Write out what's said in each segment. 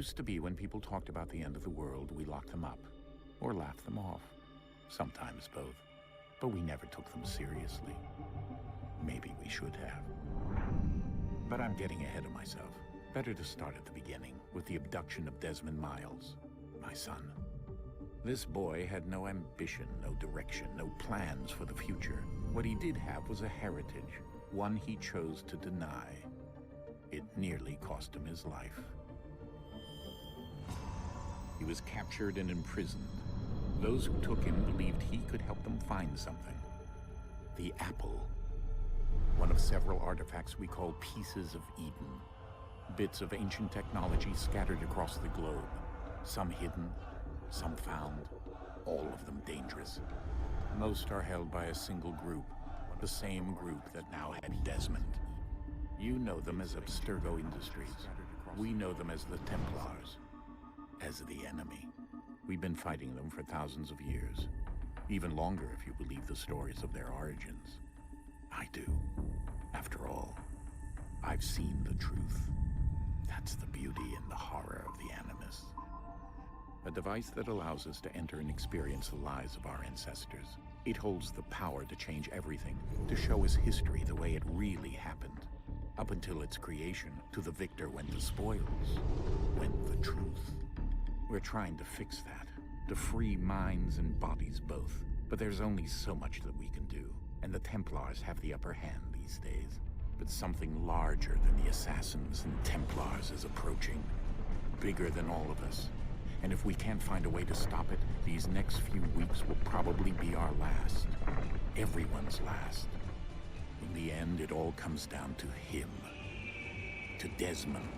Used to be when people talked about the end of the world, we locked them up. Or laughed them off. Sometimes both. But we never took them seriously. Maybe we should have. But I'm getting ahead of myself. Better to start at the beginning, with the abduction of Desmond Miles, my son. This boy had no ambition, no direction, no plans for the future. What he did have was a heritage, one he chose to deny. It nearly cost him his life. He was captured and imprisoned. Those who took him believed he could help them find something. The apple. One of several artifacts we call pieces of Eden. Bits of ancient technology scattered across the globe. Some hidden, some found, all of them dangerous. Most are held by a single group, the same group that now had Desmond. You know them as Abstergo Industries. We know them as the Templars, as the enemy. We've been fighting them for thousands of years, even longer if you believe the stories of their origins. I do. After all, I've seen the truth. That's the beauty and the horror of the Animus. A device that allows us to enter and experience the lives of our ancestors. It holds the power to change everything, to show us history the way it really happened. Up until its creation, to the victor went the spoils, went the truth. We're trying to fix that, to free minds and bodies both. But there's only so much that we can do, and the Templars have the upper hand these days. But something larger than the Assassins and Templars is approaching, bigger than all of us. And if we can't find a way to stop it, these next few weeks will probably be our last. Everyone's last. In the end, it all comes down to him. To Desmond.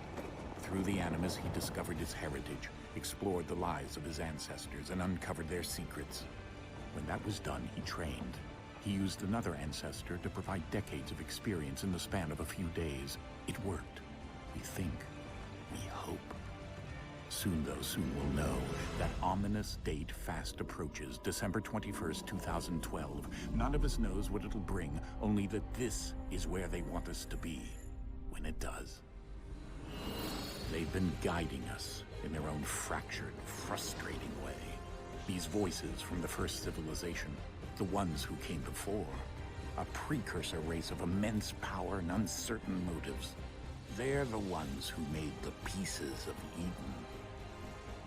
Through the Animus, he discovered his heritage, explored the lives of his ancestors, and uncovered their secrets. When that was done, he trained. He used another ancestor to provide decades of experience in the span of a few days. It worked. We think. We hope. Soon we'll know. That ominous date fast approaches, December 21st, 2012. None of us knows what it'll bring, only that this is where they want us to be, when it does. They've been guiding us in their own fractured, frustrating way. These voices from the first civilization, the ones who came before, a precursor race of immense power and uncertain motives. They're the ones who made the pieces of Eden.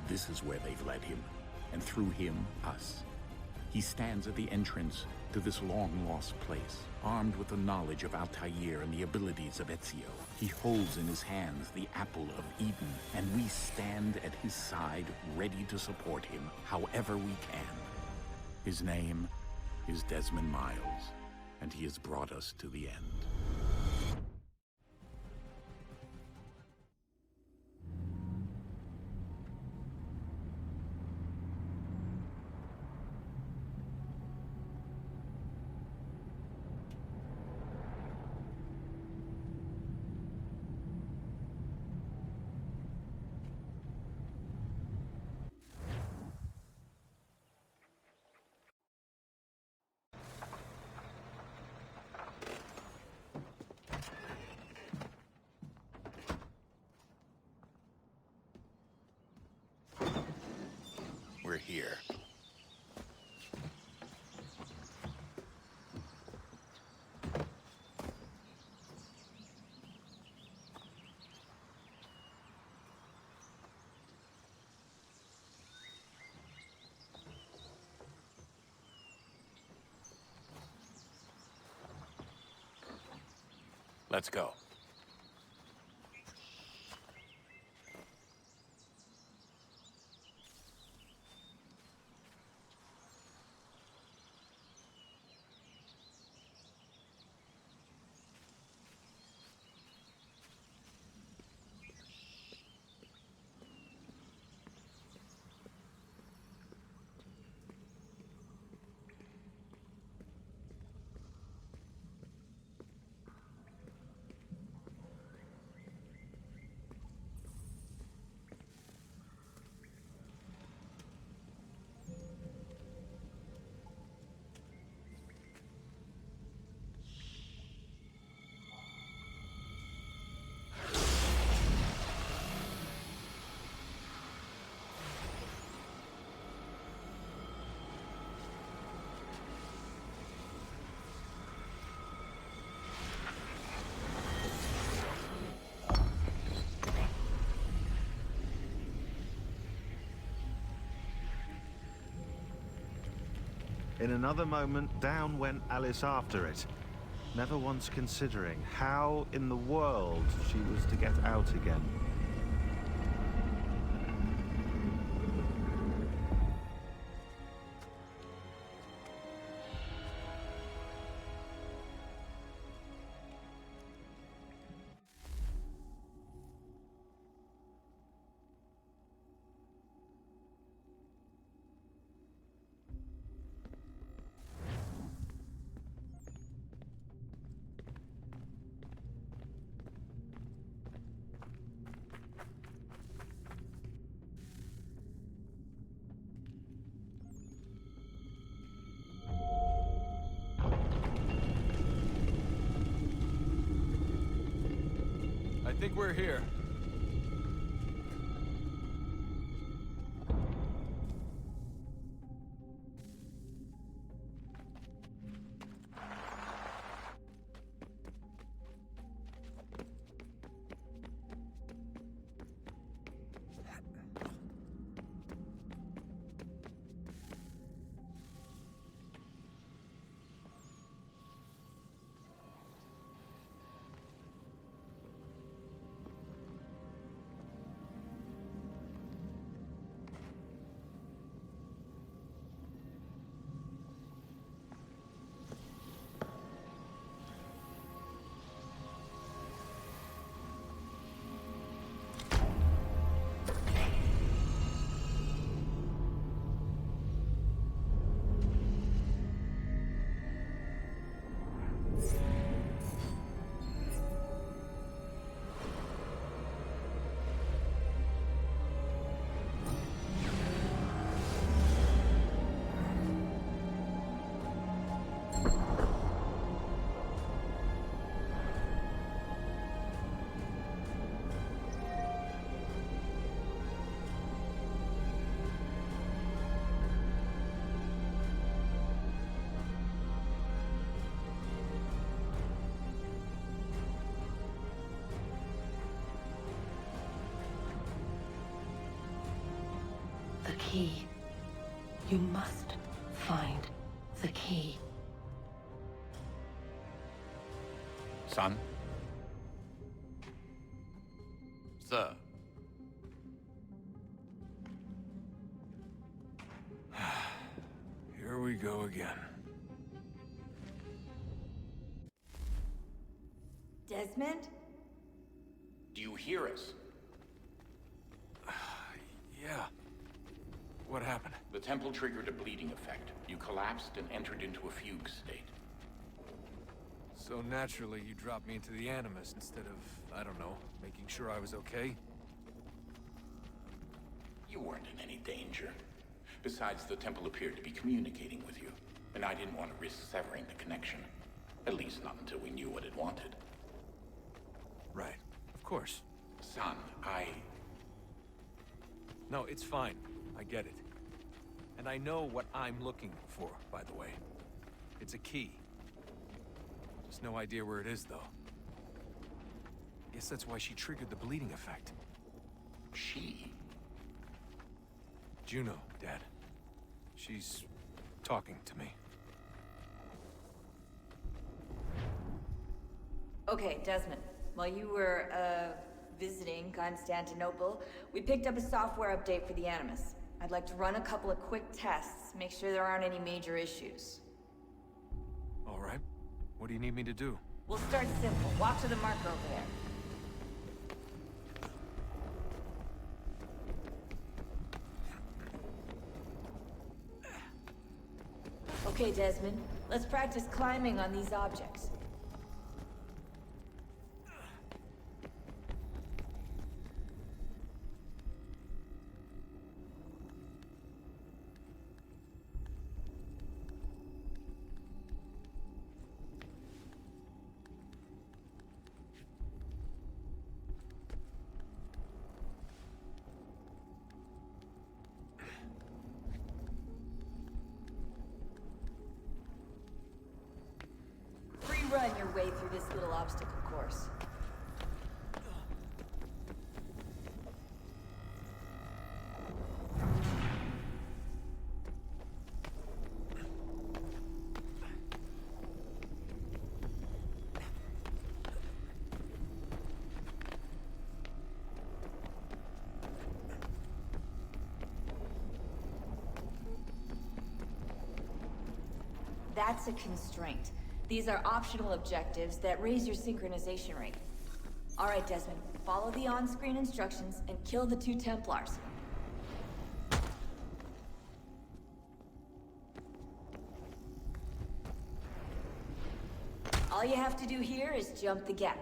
This is where they've led him, and through him, us. He stands at the entrance to this long-lost place, armed with the knowledge of Altair and the abilities of Ezio. He holds in his hands the apple of Eden, and we stand at his side, ready to support him however we can. His name is Desmond Miles, and he has brought us to the end. We're here. Let's go. In another moment, down went Alice after it, never once considering how in the world she was to get out again. I think we're here. The key. You must find the key. Son? Sir. Here we go again. Desmond? Do you hear us? Yeah. What happened? The temple triggered a bleeding effect. You collapsed and entered into a fugue state. So naturally, you dropped me into the Animus instead of, I don't know, making sure I was okay? You weren't in any danger. Besides, the temple appeared to be communicating with you, and I didn't want to risk severing the connection. At least not until we knew what it wanted. Right. Of course. Son, No, it's fine. I get it. And I know what I'm looking for, by the way. It's a key. Just no idea where it is, though. Guess that's why she triggered the bleeding effect. She? Juno, Dad. She's talking to me. Okay, Desmond. While you were, visiting Constantinople, we picked up a software update for the Animus. I'd like to run a couple of quick tests, make sure there aren't any major issues. All right. What do you need me to do? We'll start simple. Walk to the marker over there. Okay, Desmond. Let's practice climbing on these objects. Run your way through this little obstacle course. That's a constraint. These are optional objectives that raise your synchronization rate. Alright, Desmond. Follow the on-screen instructions and kill the 2 Templars. All you have to do here is jump the gap.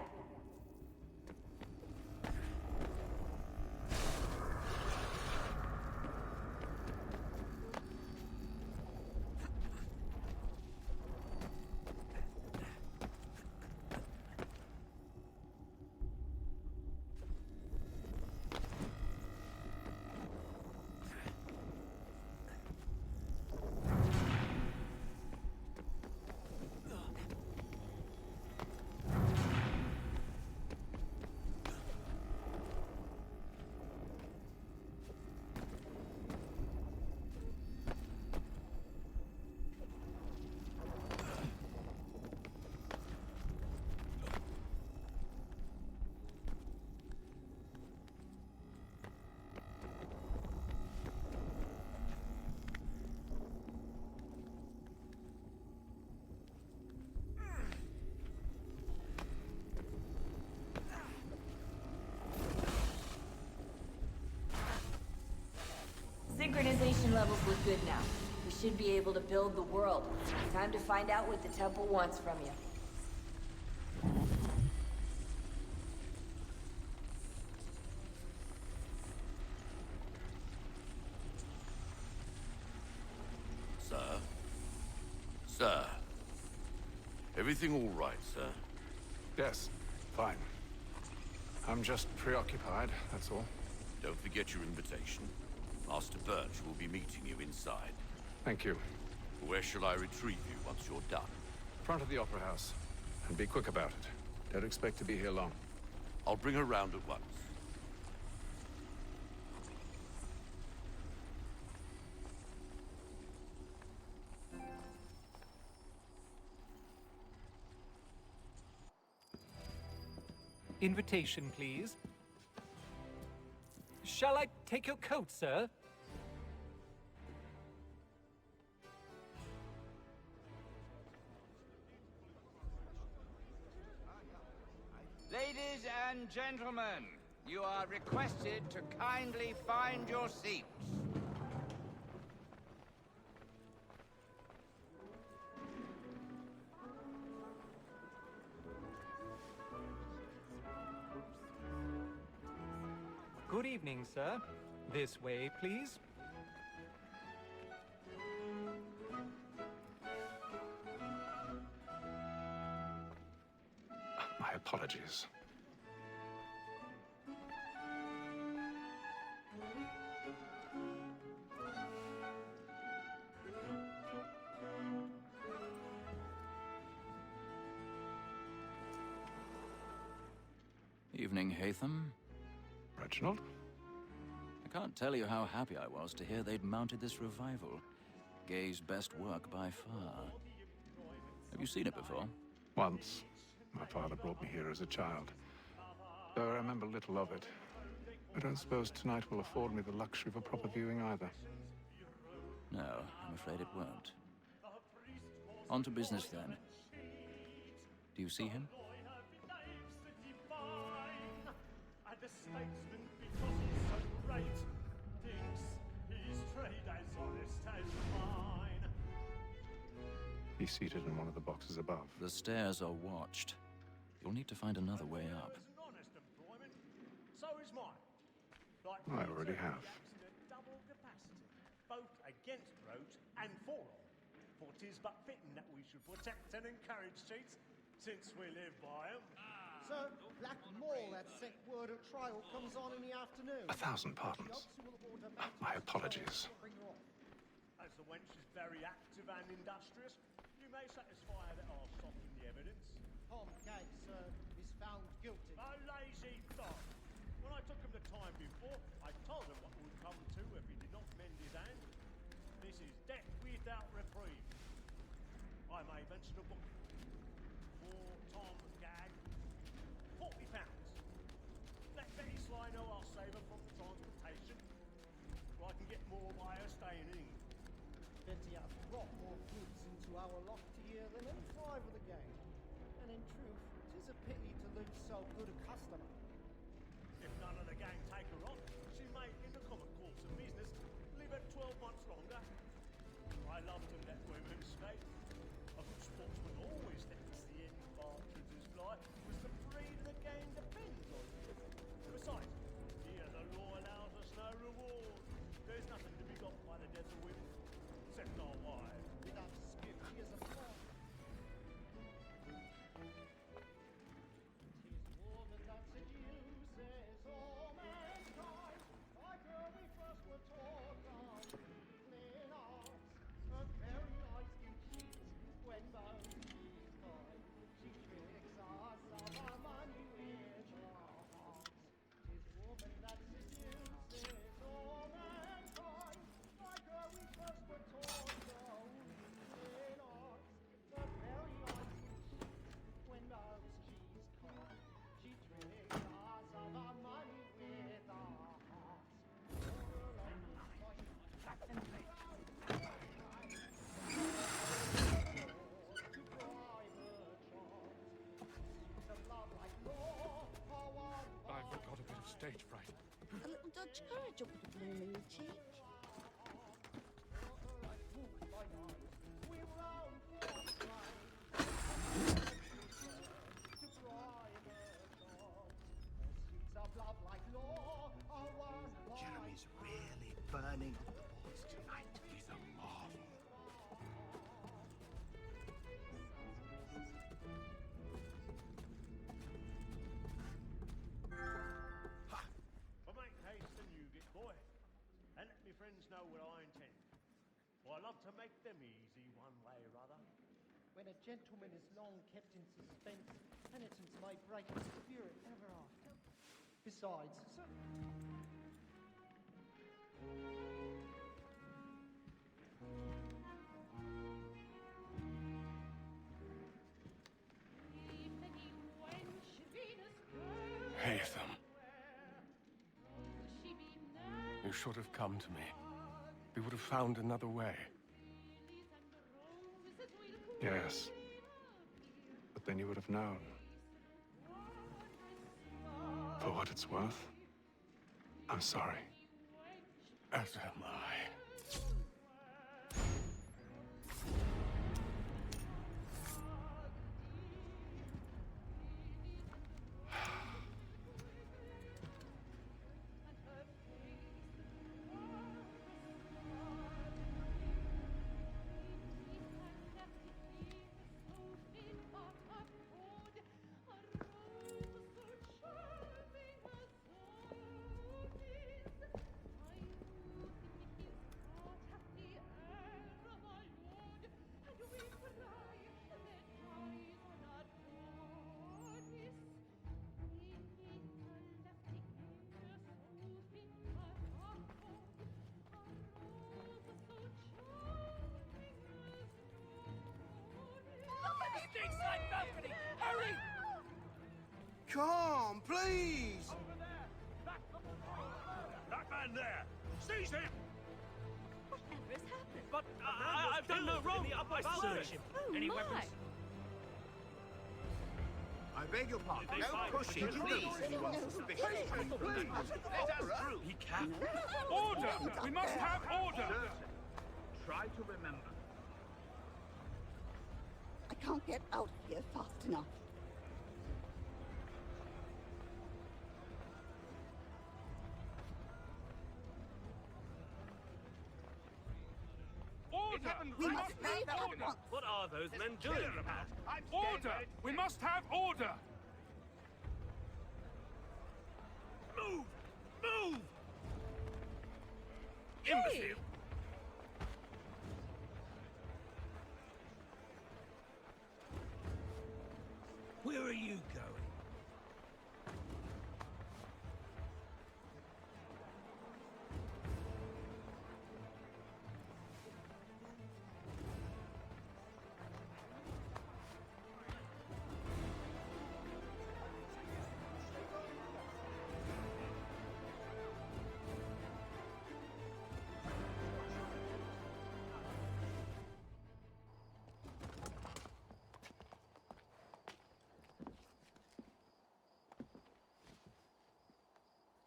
Synchronization levels look good now. We should be able to build the world. Time to find out what the temple wants from you. Sir? Sir? Everything all right, sir? Yes, fine. I'm just preoccupied, that's all. Don't forget your invitation. Master Birch will be meeting you inside. Thank you. Where shall I retrieve you once you're done? Front of the Opera House. And be quick about it. Don't expect to be here long. I'll bring her round at once. Invitation, please. Shall I take your coat, sir? Ladies and gentlemen, you are requested to kindly find your seats. Good evening, sir. This way, please. My apologies. Evening, Hatham. Reginald? I can't tell you how happy I was to hear they'd mounted this revival. Gay's best work by far. Have you seen it before? Once. My father brought me here as a child. Though I remember little of it. I don't suppose tonight will afford me the luxury of a proper viewing either. No, I'm afraid it won't. On to business then. Do you see him? The statesman, because he's so great, thinks his trade as honest as mine. He's seated in one of the boxes above. The stairs are watched. You'll need to find another way up. It's an honest employment. So is mine. Like I already have. in a double capacity, both against roads and for them. For 'tis but fitting that we should protect and encourage cheats, since we live by 'em. Sir, Black Mall that sent word of trial comes on in the afternoon. 1,000 pardons. My apologies. As the wench is very active and industrious, you may satisfy her that I'll soften the evidence. Tom Gay, sir, is found guilty. A lazy dog. When I took him the time before, I told him what would come to if he did not mend his hand. This is death without reprieve. I may venture to book for Tom Gag. £40. Let Betty Sly know I'll save her from the transportation, or I can get more by her staying in England. Betty have brought more goods into our loftier than any 5 of the game. And in truth, 'tis a pity to lose so good a customer. If none of the gang take her on, she may, in the common course of business, live at 12 months longer. I love to let women skate. A good sportsman always thinks the end Partridge's life was the breed of the game depends on. Besides, here the law allows us no reward. There's nothing to be got by the death of women, except our wives. Without dispute, she is a fraud. 'Tis woman that seduces all mankind, like her we first were taught our evening arts. Her very eyes do cheat when most she's kind. She tricks us of our money with her hearts. 'Tis woman that seduces all mankind, like her we first were taught our evening arts. Her very eyes do cheat when most she's kind. She tricks us of our money with our hearts. I've got a bit of stage fright. A little Dutch courage will put a bloom in your cheek. Jeremy's really burning on the boards tonight. He's a marvel. But make haste and you get boy, and let me friends know what I intend. For I love to make them easy one way or other. When a gentleman is long kept in suspense, penitence may break his spirit ever after. Besides, sir... Haytham. You should have come to me. We would have found another way. Yes. But then you would have known. For what it's worth, I'm sorry. As am I. Hurry! Come, please! That man there! Seize him! Whatever has happened? But I've done no wrong. I searched him. Oh, Any my. weapons? I beg your pardon. Did they find- Push him, please. Anyone suspicious? Let us through. He can't. Order! We must have order! Try to remember. I can't get out of here fast enough. Order! We must leave at once. What are those men doing? Order! We must have order! Move! Move! Imbecile! Where are you going?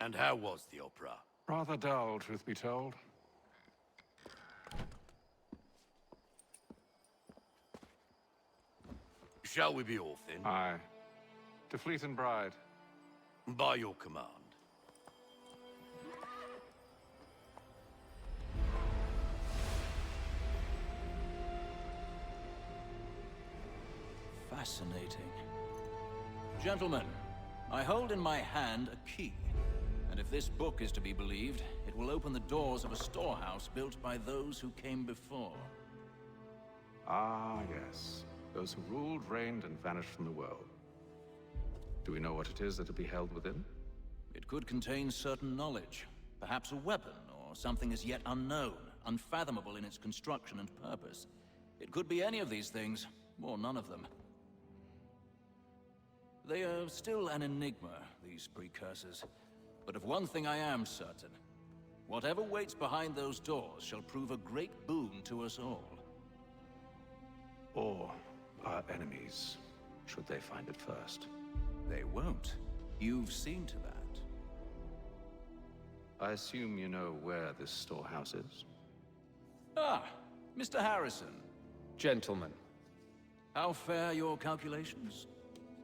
And how was the opera? Rather dull, truth be told. Shall we be off then? Aye. To Fleet and Bride. By your command. Fascinating. Gentlemen, I hold in my hand a key. And if this book is to be believed, it will open the doors of a storehouse built by those who came before. Ah, yes. Those who ruled, reigned, and vanished from the world. Do we know what it is that will be held within? It could contain certain knowledge. Perhaps a weapon, or something as yet unknown, unfathomable in its construction and purpose. It could be any of these things, or none of them. They are still an enigma, these precursors. But of one thing I am certain. Whatever waits behind those doors shall prove a great boon to us all. Or our enemies, should they find it first. They won't. You've seen to that. I assume you know where this storehouse is? Ah, Mr. Harrison. Gentlemen, How fare your calculations?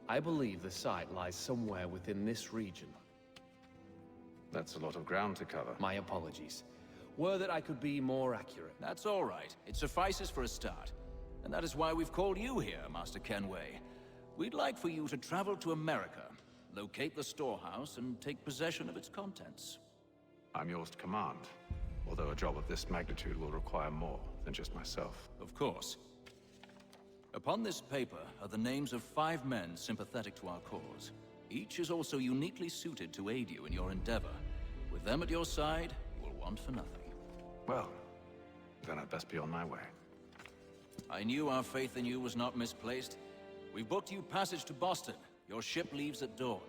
I believe the site lies somewhere within this region. That's a lot of ground to cover. My apologies. Were that I could be more accurate. That's all right. It suffices for a start. And that is why we've called you here, Master Kenway. We'd like for you to travel to America, locate the storehouse, and take possession of its contents. I'm yours to command, although a job of this magnitude will require more than just myself. Of course. Upon this paper are the names of 5 men sympathetic to our cause. Each is also uniquely suited to aid you in your endeavor. With them at your side, you will want for nothing. Well, then I'd best be on my way. I knew our faith in you was not misplaced. We've booked you passage to Boston. Your ship leaves at dawn.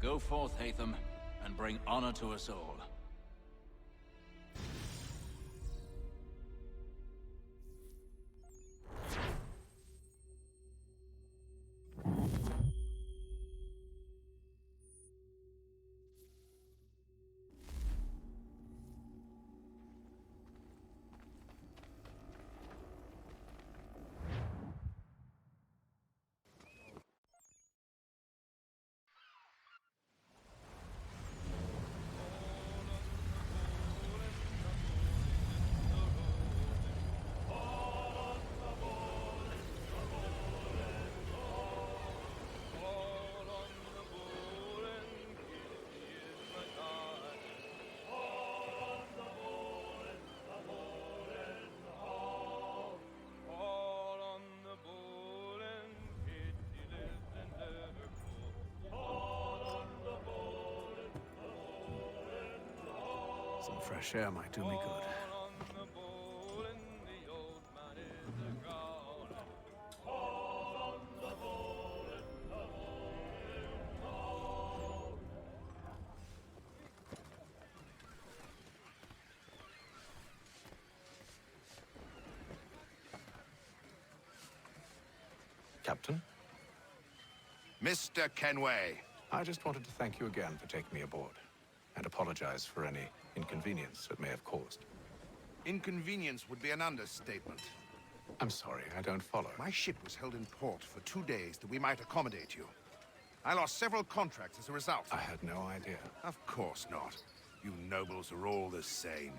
Go forth, Hatham, and bring honor to us all. Some fresh air might do me good. Captain? Mr. Kenway. I just wanted to thank you again for taking me aboard, and apologize for any inconvenience it may have caused. Inconvenience would be an understatement. I'm sorry, I don't follow. My ship was held in port for 2 days that we might accommodate you. I lost several contracts as a result. I had no idea. Of course not. You nobles are all the same.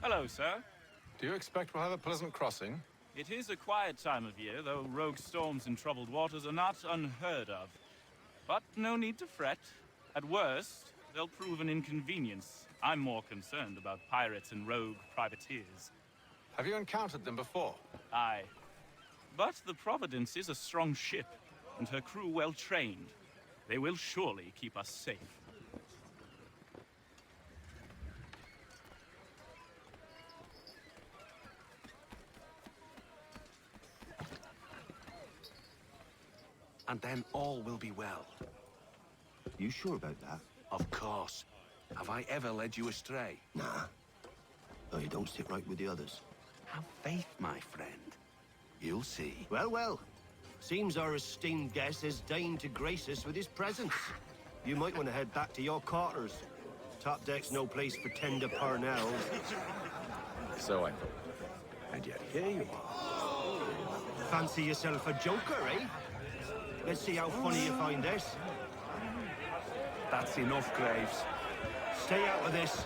Hello, sir. Do you expect we'll have a pleasant crossing? It is a quiet time of year, though rogue storms in troubled waters are not unheard of. But no need to fret. At worst, they'll prove an inconvenience. I'm more concerned about pirates and rogue privateers. Have you encountered them before? Aye. But the Providence is a strong ship, and her crew well trained. They will surely keep us safe. and then all will be well. You sure about that? Of course. Have I ever led you astray? Nah. No, you don't sit right with the others. Have faith, my friend. You'll see. Well, well. Seems our esteemed guest has deigned to grace us with his presence. You might want to head back to your quarters. Top deck's no place for tender parnells. So I thought. And yet here you are. Fancy yourself a joker, eh? Let's see how funny you find this. That's enough, Graves. Stay out of this.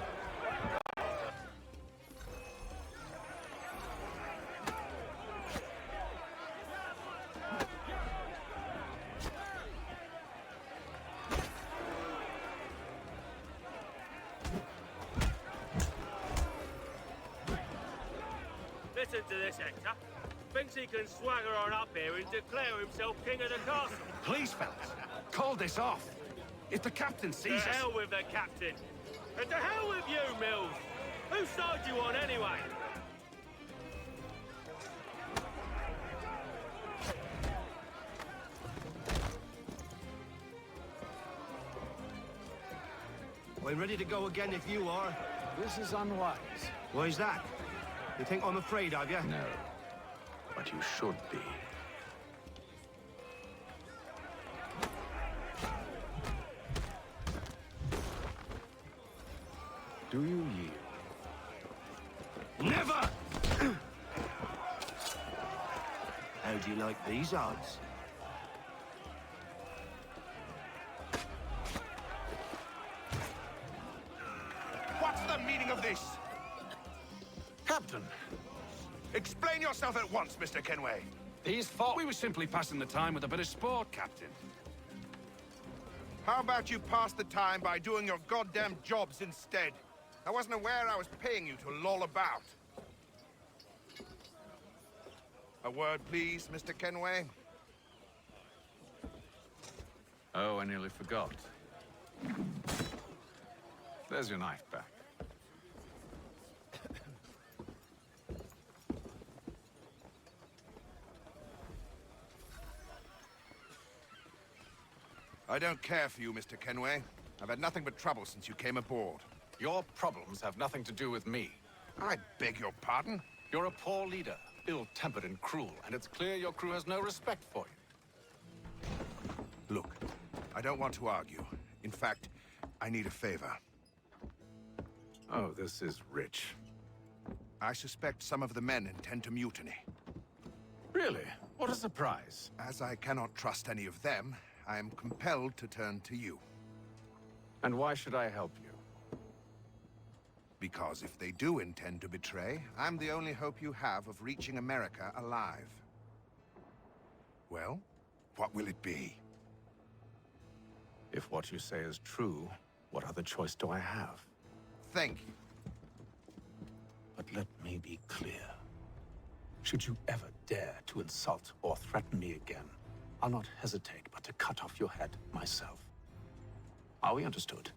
Listen to this, Hector. Thinks he can swagger on up here and declare himself king of the castle. Please, fellas, call this off. If the captain sees us... To hell with the captain. And to hell with you, Mills. Whose side you on, anyway? I'm ready to go again if you are. This is unwise. Why's that? You think I'm afraid of you? No. But you should be. Do you yield? Never! How do you like these odds? What's the meaning of this? Captain, Explain yourself at once, Mr. Kenway. these thought we were simply passing the time with a bit of sport, Captain. How about you pass the time by doing your goddamn jobs instead? I wasn't aware I was paying you to loll about. A word, please, Mr. Kenway. Oh, I nearly forgot. There's your knife back. I don't care for you, Mr. Kenway. I've had nothing but trouble since you came aboard. Your problems have nothing to do with me. I beg your pardon? You're a poor leader, ill-tempered and cruel, and it's clear your crew has no respect for you. Look, I don't want to argue. In fact, I need a favor. Oh, this is rich. I suspect some of the men intend to mutiny. Really? What a surprise. As I cannot trust any of them, I am compelled to turn to you. And why should I help you? Because if they do intend to betray, I'm the only hope you have of reaching America alive. Well, what will it be? If what you say is true, what other choice do I have? Thank you. But let me be clear. Should you ever dare to insult or threaten me again, I'll not hesitate but to cut off your head myself. Are we understood?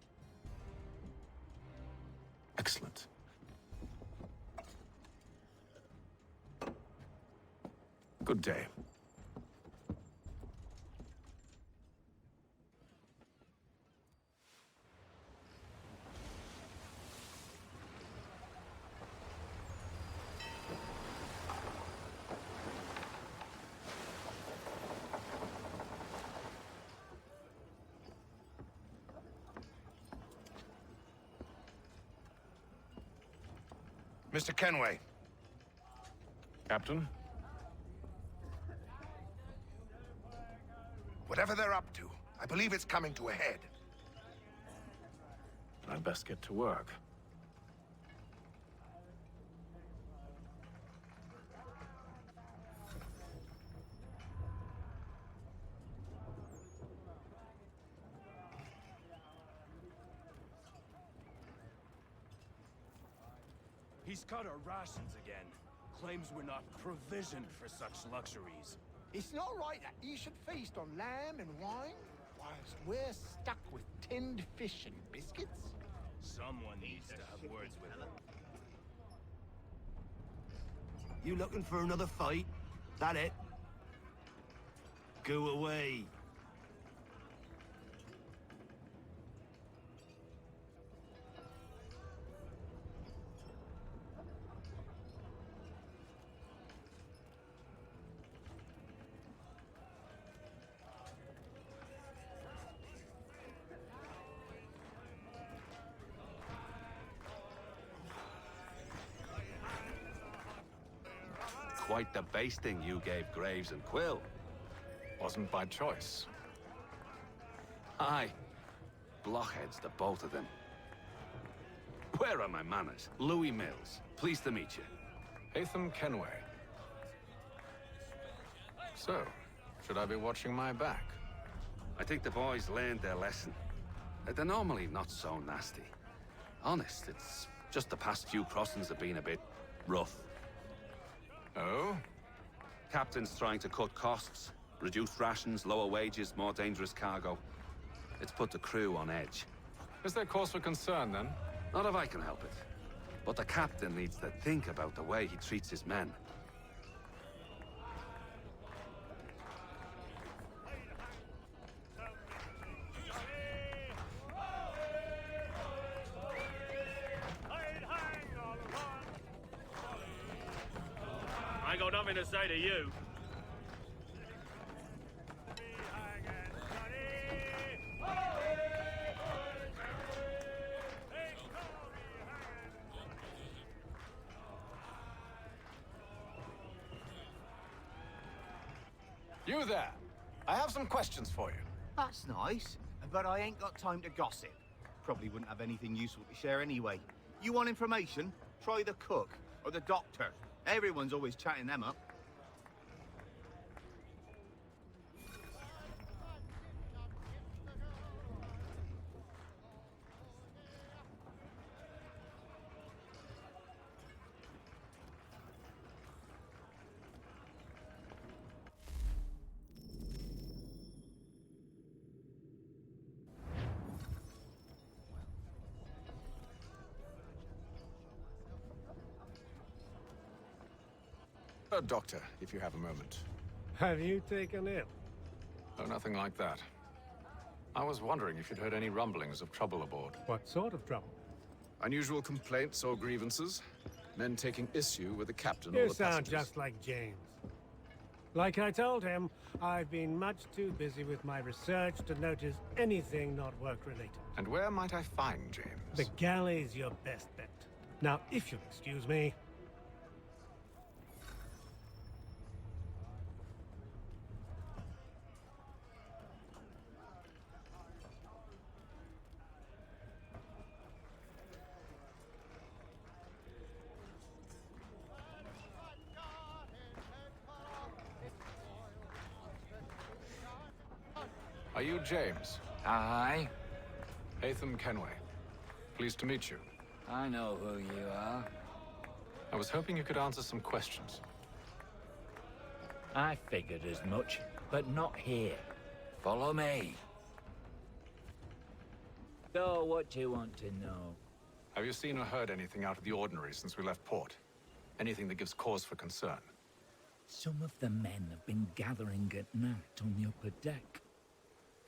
Excellent. Good day. Mr. Kenway. Captain? Whatever they're up to, I believe it's coming to a head. I'd best get to work. He's cut our rations again. Claims we're not provisioned for such luxuries. It's not right that you should feast on lamb and wine, whilst we're stuck with tinned fish and biscuits. Someone needs to have words with him. You looking for another fight? That it? Go away. quite the basting you gave Graves and Quill. Wasn't by choice. Aye. Blockheads, the both of them. Where are my manners? Louis Mills. Pleased to meet you. Hatham Kenway. So, should I be watching my back? I think the boys learned their lesson. They're normally not so nasty. Honest, it's just the past few crossings have been a bit rough. Oh? Captain's trying to cut costs. Reduced rations, lower wages, more dangerous cargo. It's put the crew on edge. Is there cause for concern, then? Not if I can help it. But the captain needs to think about the way he treats his men. I ain't got nothing to say to you. You there! I have some questions for you. That's nice, but I ain't got time to gossip. Probably wouldn't have anything useful to share anyway. You want information? Try the cook or the doctor. Everyone's always chatting them up. Doctor, if you have a moment. Have you taken ill? Oh, nothing like that. I was wondering if you'd heard any rumblings of trouble aboard. What sort of trouble? Unusual complaints or grievances? Men taking issue with the captain or You the sound passengers? just like James. Like I told him, I've been much too busy with my research to notice anything not work-related. And where might I find James? The galley's your best bet. Now, if you'll excuse me... Are you James? Aye. Hatham Kenway. Pleased to meet you. I know who you are. I was hoping you could answer some questions. I figured as much, but not here. Follow me. So, what do you want to know? Have you seen or heard anything out of the ordinary since we left port? Anything that gives cause for concern? Some of the men have been gathering at night on the upper deck.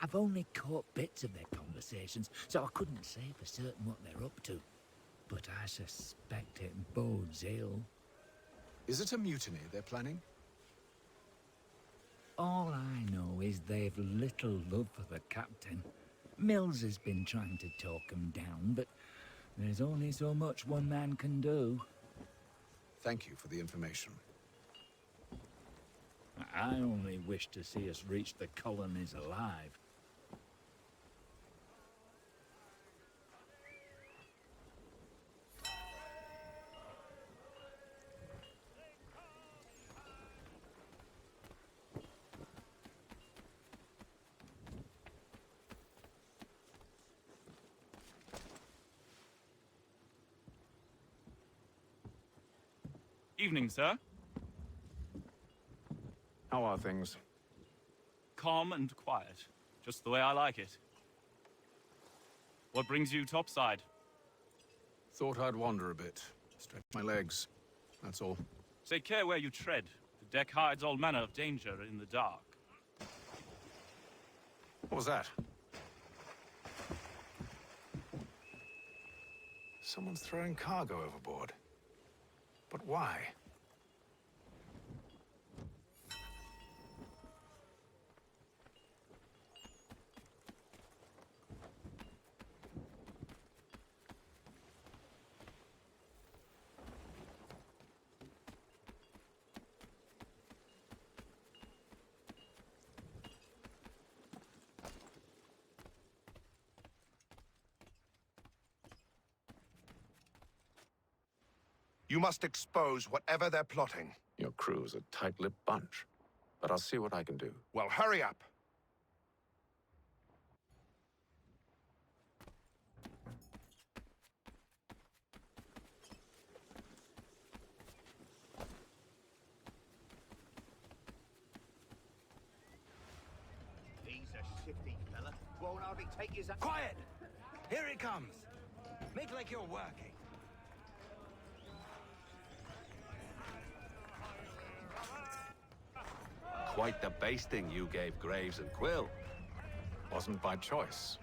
I've only caught bits of their conversations, so I couldn't say for certain what they're up to. But I suspect it bodes ill. Is it a mutiny they're planning? All I know is they've little love for the captain. Mills has been trying to talk him down, but there's only so much one man can do. Thank you for the information. I only wish to see us reach the colonies alive. Evening, sir. How are things? Calm and quiet. Just the way I like it. What brings you topside? Thought I'd wander a bit. Stretch my legs. That's all. Take care where you tread. The deck hides all manner of danger in the dark. What was that? Someone's throwing cargo overboard. But why? You must expose whatever they're plotting. Your crew's a tight-lipped bunch, but I'll see what I can do. Well, hurry up. He's a shifty fella. Won't hardly take his... Quiet! Here he comes. Make like you're working. Quite the basting you gave Graves and Quill. Wasn't by choice.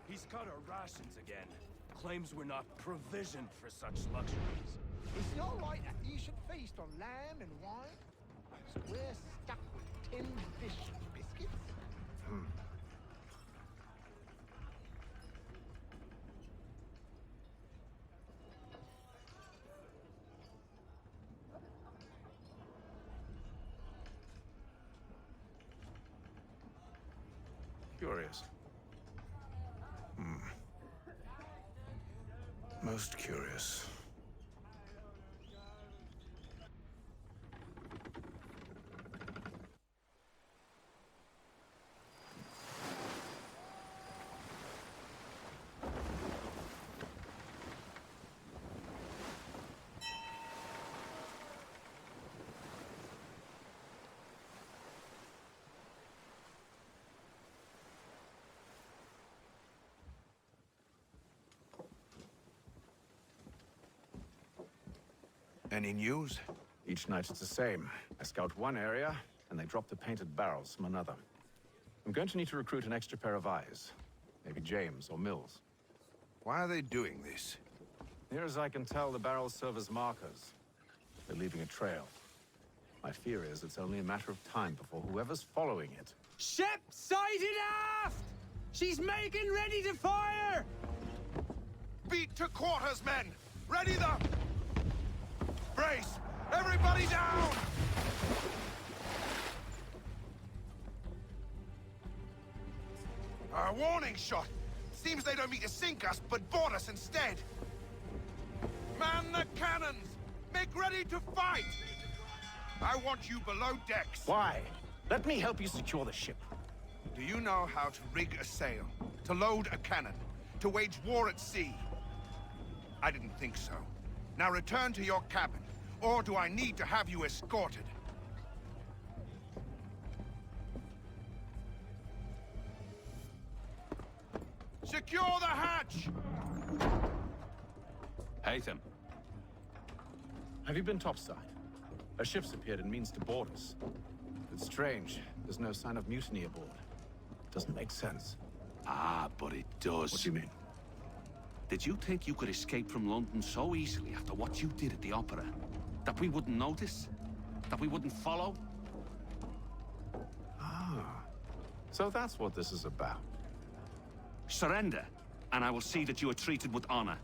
He's cut our rations again. Claims we're not provisioned for such luxuries. Is it all right that you should feast on lamb and wine? So we're stuck with tinned fish and biscuits? Curious. Most curious. Any news? Each night it's the same. I scout one area, and they drop the painted barrels from another. I'm going to need to recruit an extra pair of eyes. Maybe James or Mills. Why are they doing this? Near as I can tell, the barrels serve as markers. They're leaving a trail. My fear is it's only a matter of time before whoever's following it... Ship sighted aft! She's making ready to fire! Beat to quarters, men! Ready the... Brace! Everybody down! A warning shot! Seems they don't mean to sink us, but board us instead! Man the cannons! Make ready to fight! I want you below decks. Why? Let me help you secure the ship. Do you know how to rig a sail? To load a cannon? To wage war at sea? I didn't think so. Now return to your cabin, or do I need to have you escorted? Secure the hatch! Haytham. Have you been topside? A ship's appeared and means to board us. It's strange. There's no sign of mutiny aboard. Doesn't make sense. Ah, but it does. What do you mean? Did you think you could escape from London so easily after what you did at the opera? That we wouldn't notice? That we wouldn't follow? Ah. So that's what this is about. Surrender, and I will see that you are treated with honor.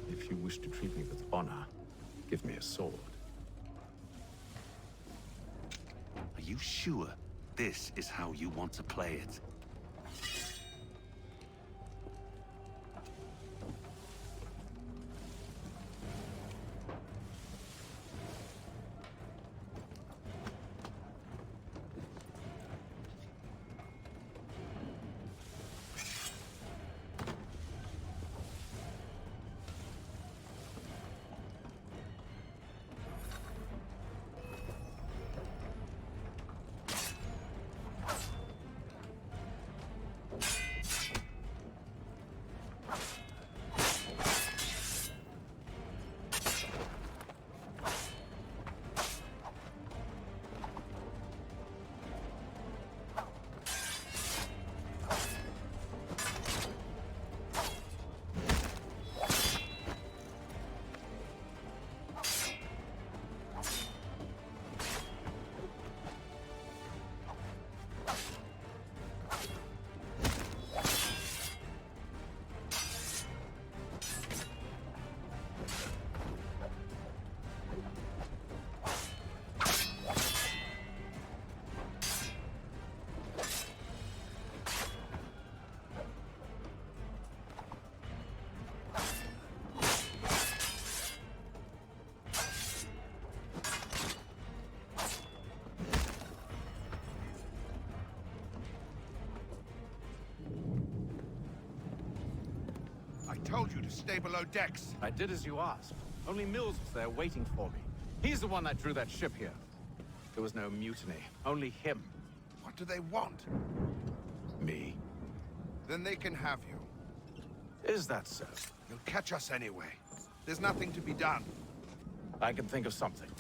If you wish to treat me with honor, give me a sword. Are you sure this is how you want to play it? told you to stay below decks. I did as you asked. Only Mills was there waiting for me. He's the one that drew that ship here. There was no mutiny, only him. What do they want? Me. Then they can have you. Is that so? They'll catch us anyway. There's nothing to be done. I can think of something.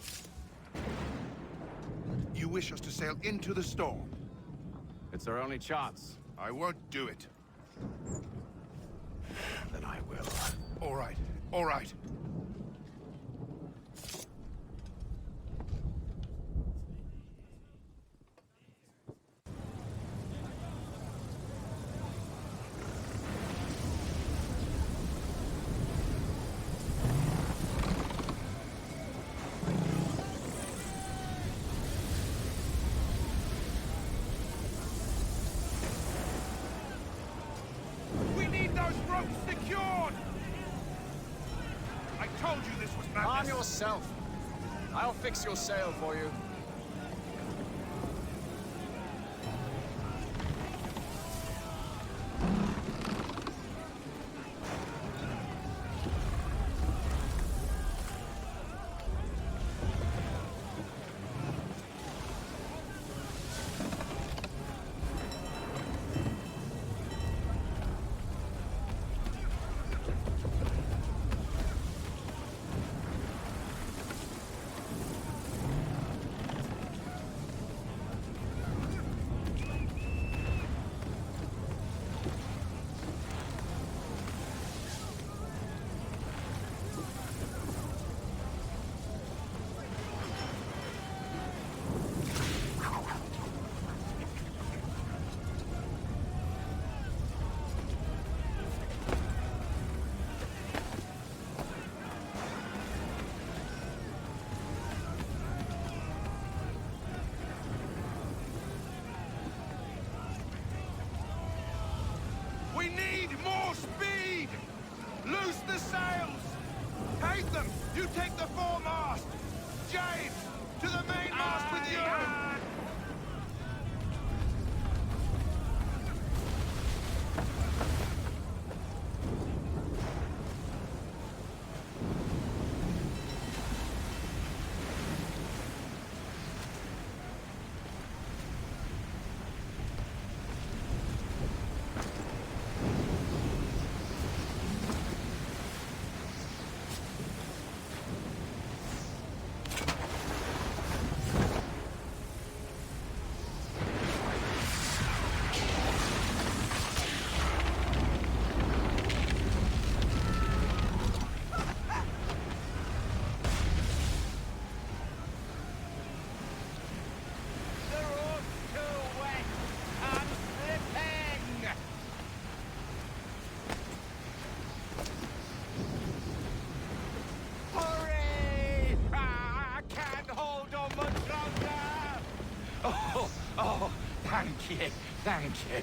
You wish us to sail into the storm? It's our only chance. I won't do it. Then I will. All right, all right. We need those ropes secured! I told you this was madness. Arm yourself. I'll fix your sail for you. We need more speed! Loose the sails! Hate them! You take the foremast! James! To the mainmast with you! Oh, thank you, thank you.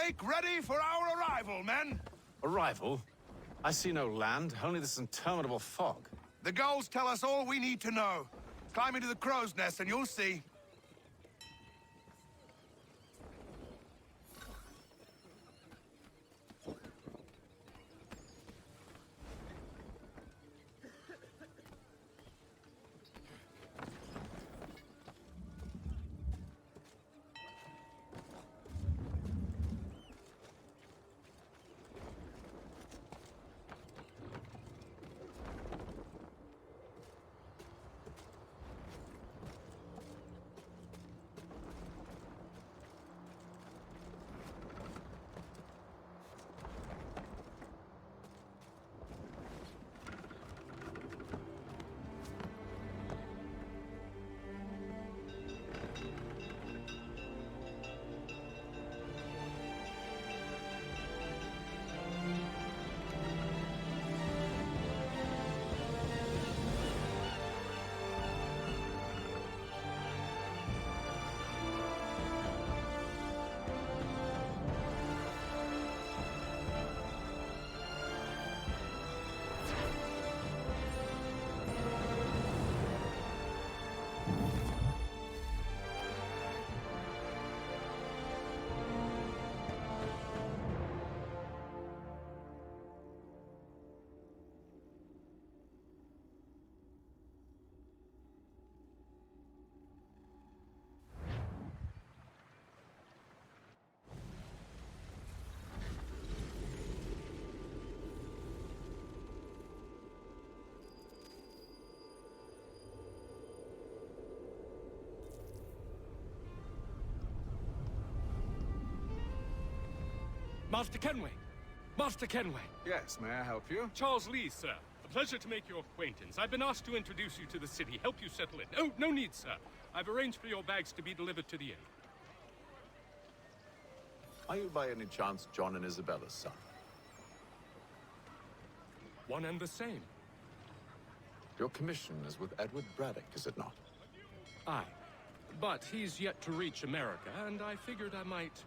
Make ready for our arrival, men! Arrival? I see no land, only this interminable fog. The gulls tell us all we need to know. Climb into the crow's nest and you'll see. Master Kenway! Master Kenway! Yes, may I help you? Charles Lee, sir. A pleasure to make your acquaintance. I've been asked to introduce you to the city, help you settle in. Oh, no need, sir. I've arranged for your bags to be delivered to the inn. Are you by any chance John and Isabella's son? One and the same. Your commission is with Edward Braddock, is it not? Aye. But he's yet to reach America, and I figured I might